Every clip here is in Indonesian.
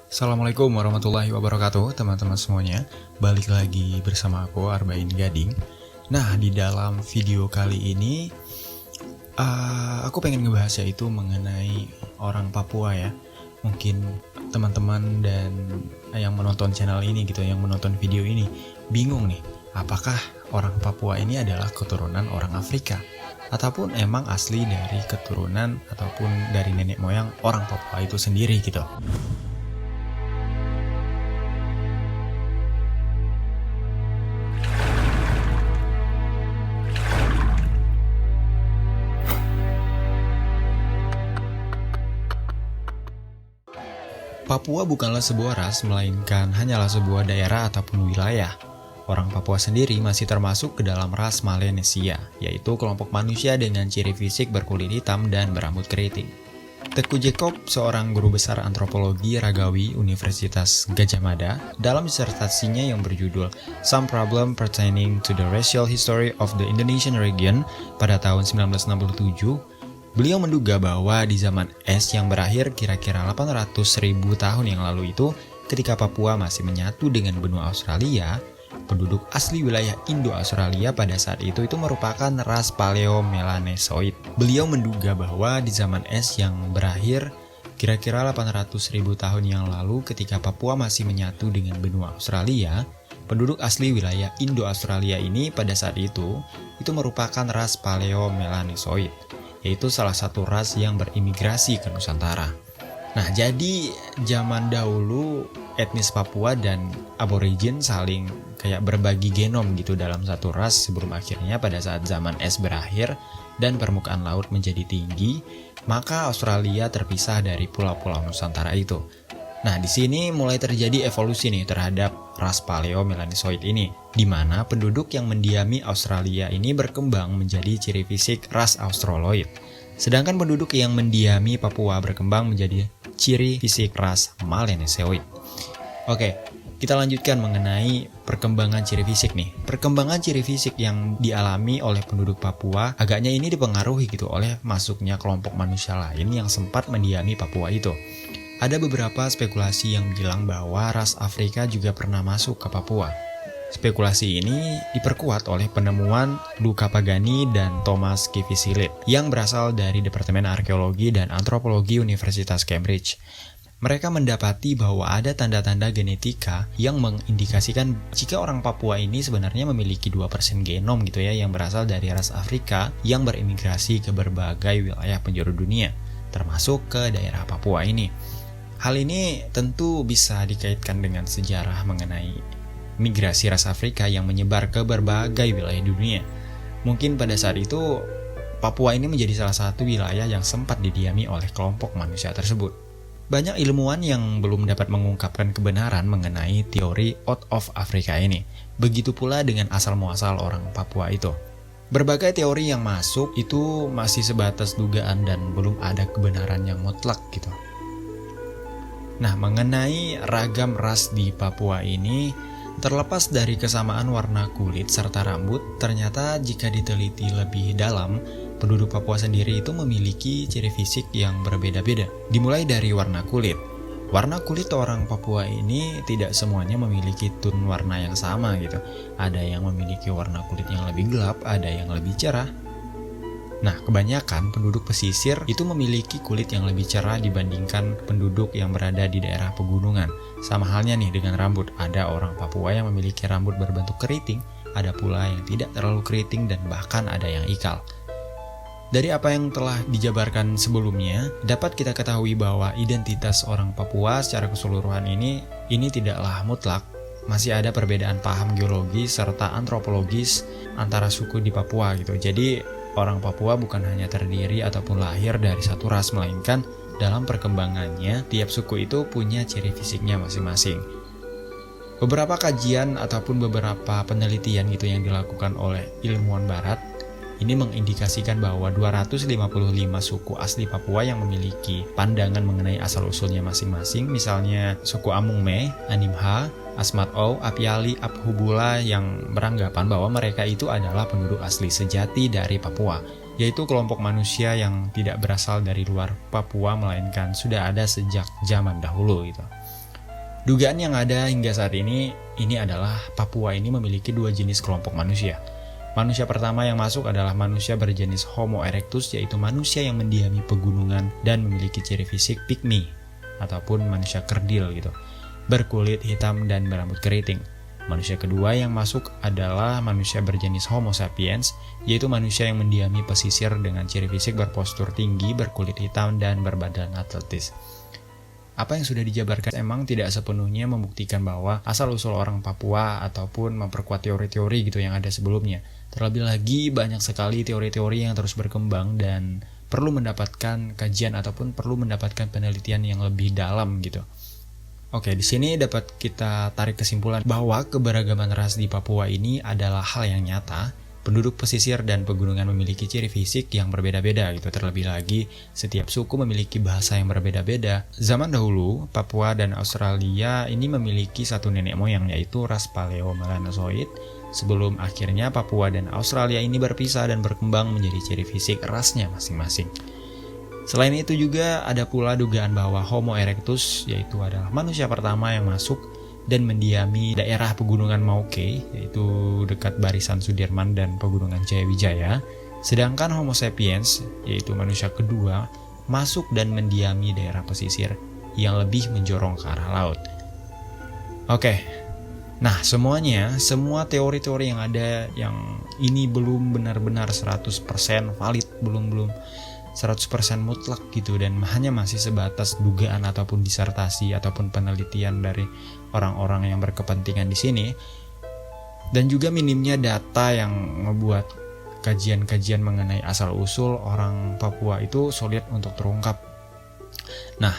Assalamualaikum warahmatullahi wabarakatuh teman-teman semuanya. Balik lagi bersama aku Arbain Gading. Nah, di dalam video kali ini aku pengen ngebahas yaitu mengenai orang Papua ya. Mungkin teman-teman dan yang menonton channel ini gitu, yang menonton video ini bingung nih, apakah orang Papua ini adalah keturunan orang Afrika ataupun emang asli dari keturunan ataupun dari nenek moyang orang Papua itu sendiri gitu. Papua bukanlah sebuah ras, melainkan hanyalah sebuah daerah ataupun wilayah. Orang Papua sendiri masih termasuk ke dalam ras Melanesia, yaitu kelompok manusia dengan ciri fisik berkulit hitam dan berambut keriting. Teguh Jacob, seorang guru besar antropologi ragawi Universitas Gadjah Mada, dalam disertasinya yang berjudul Some Problem Pertaining to the Racial History of the Indonesian Region pada tahun 1967, beliau menduga bahwa di zaman es yang berakhir kira-kira 800.000 tahun yang lalu itu, ketika Papua masih menyatu dengan benua Australia, penduduk asli wilayah Indo-Australia pada saat itu merupakan ras Paleo-Melanesoid. Beliau menduga bahwa di zaman es yang berakhir kira-kira 800.000 tahun yang lalu ketika Papua masih menyatu dengan benua Australia, penduduk asli wilayah Indo-Australia ini pada saat itu merupakan ras Paleo-Melanesoid, yaitu salah satu ras yang berimigrasi ke Nusantara. Nah, jadi zaman dahulu etnis Papua dan aborigin saling kayak berbagi genom gitu dalam satu ras sebelum akhirnya pada saat zaman es berakhir dan permukaan laut menjadi tinggi, maka Australia terpisah dari pulau-pulau Nusantara itu. Nah, di sini mulai terjadi evolusi nih terhadap ras Paleo-Melanesoid ini, di mana penduduk yang mendiami Australia ini berkembang menjadi ciri fisik ras Australoid. Sedangkan penduduk yang mendiami Papua berkembang menjadi ciri fisik ras Melanesoid. Oke, kita lanjutkan mengenai perkembangan ciri fisik nih. Perkembangan ciri fisik yang dialami oleh penduduk Papua agaknya ini dipengaruhi gitu oleh masuknya kelompok manusia lain yang sempat mendiami Papua itu. Ada beberapa spekulasi yang bilang bahwa ras Afrika juga pernah masuk ke Papua. Spekulasi ini diperkuat oleh penemuan Luca Pagani dan Thomas Kivisilit yang berasal dari Departemen Arkeologi dan Antropologi Universitas Cambridge. Mereka mendapati bahwa ada tanda-tanda genetika yang mengindikasikan jika orang Papua ini sebenarnya memiliki 2% genom gitu ya yang berasal dari ras Afrika yang berimigrasi ke berbagai wilayah penjuru dunia, termasuk ke daerah Papua ini. Hal ini tentu bisa dikaitkan dengan sejarah mengenai migrasi ras Afrika yang menyebar ke berbagai wilayah dunia. Mungkin pada saat itu, Papua ini menjadi salah satu wilayah yang sempat didiami oleh kelompok manusia tersebut. Banyak ilmuwan yang belum dapat mengungkapkan kebenaran mengenai teori out of Africa ini. Begitu pula dengan asal-muasal orang Papua itu. Berbagai teori yang masuk itu masih sebatas dugaan dan belum ada kebenaran yang mutlak gitu. Nah, mengenai ragam ras di Papua ini, terlepas dari kesamaan warna kulit serta rambut, ternyata jika diteliti lebih dalam, penduduk Papua sendiri itu memiliki ciri fisik yang berbeda-beda. Dimulai dari warna kulit. Warna kulit orang Papua ini tidak semuanya memiliki tone warna yang sama gitu. Ada yang memiliki warna kulit yang lebih gelap, ada yang lebih cerah. Nah, kebanyakan penduduk pesisir itu memiliki kulit yang lebih cerah dibandingkan penduduk yang berada di daerah pegunungan. Sama halnya nih dengan rambut, ada orang Papua yang memiliki rambut berbentuk keriting, ada pula yang tidak terlalu keriting dan bahkan ada yang ikal. Dari apa yang telah dijabarkan sebelumnya, dapat kita ketahui bahwa identitas orang Papua secara keseluruhan ini tidaklah mutlak. Masih ada perbedaan paham geologis serta antropologis antara suku di Papua gitu. Jadi orang Papua bukan hanya terdiri ataupun lahir dari satu ras, melainkan dalam perkembangannya tiap suku itu punya ciri fisiknya masing-masing. Beberapa kajian ataupun beberapa penelitian gitu yang dilakukan oleh ilmuwan barat ini mengindikasikan bahwa 255 suku asli Papua yang memiliki pandangan mengenai asal-usulnya masing-masing, misalnya suku Amungme, Animha, Asmat-O, Apiali, Abhubula yang beranggapan bahwa mereka itu adalah penduduk asli sejati dari Papua. yaitu kelompok manusia yang tidak berasal dari luar Papua melainkan sudah ada sejak zaman dahulu gitu. Dugaan yang ada hingga saat ini adalah Papua ini memiliki dua jenis kelompok manusia. Manusia pertama yang masuk adalah manusia berjenis Homo erectus, yaitu manusia yang mendiami pegunungan dan memiliki ciri fisik pygmy ataupun manusia kerdil gitu, berkulit hitam dan berambut keriting. Manusia kedua yang masuk adalah manusia berjenis Homo sapiens, yaitu manusia yang mendiami pesisir dengan ciri fisik berpostur tinggi, berkulit hitam, dan berbadan atletis. Apa yang sudah dijabarkan emang tidak sepenuhnya membuktikan bahwa asal-usul orang Papua ataupun memperkuat teori-teori gitu yang ada sebelumnya. Terlebih lagi banyak sekali teori-teori yang terus berkembang dan perlu mendapatkan kajian ataupun perlu mendapatkan penelitian yang lebih dalam gitu. Oke, di sini dapat kita tarik kesimpulan bahwa keberagaman ras di Papua ini adalah hal yang nyata. Penduduk pesisir dan pegunungan memiliki ciri fisik yang berbeda-beda gitu. Terlebih lagi, setiap suku memiliki bahasa yang berbeda-beda. Zaman dahulu, Papua dan Australia ini memiliki satu nenek moyang, yaitu ras Paleomelanozoid, sebelum akhirnya Papua dan Australia ini berpisah dan berkembang menjadi ciri fisik rasnya masing-masing. Selain itu juga ada pula dugaan bahwa Homo erectus, yaitu adalah manusia pertama yang masuk dan mendiami daerah pegunungan Mauke, yaitu dekat Barisan Sudirman dan pegunungan Jayawijaya. Sedangkan Homo sapiens, yaitu manusia kedua, masuk dan mendiami daerah pesisir yang lebih menjorong ke arah laut. Oke, nah semua teori-teori yang ada yang ini belum benar-benar 100% valid, belum 100% mutlak gitu, dan hanya masih sebatas dugaan ataupun disertasi ataupun penelitian dari orang-orang yang berkepentingan di sini, dan juga minimnya data yang membuat kajian-kajian mengenai asal-usul orang Papua itu sulit untuk terungkap. Nah,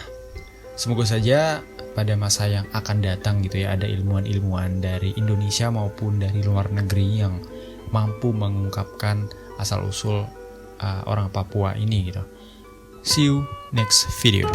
semoga saja pada masa yang akan datang gitu ya, ada ilmuwan-ilmuwan dari Indonesia maupun dari luar negeri yang mampu mengungkapkan asal-usul orang Papua ini gitu. See you next video.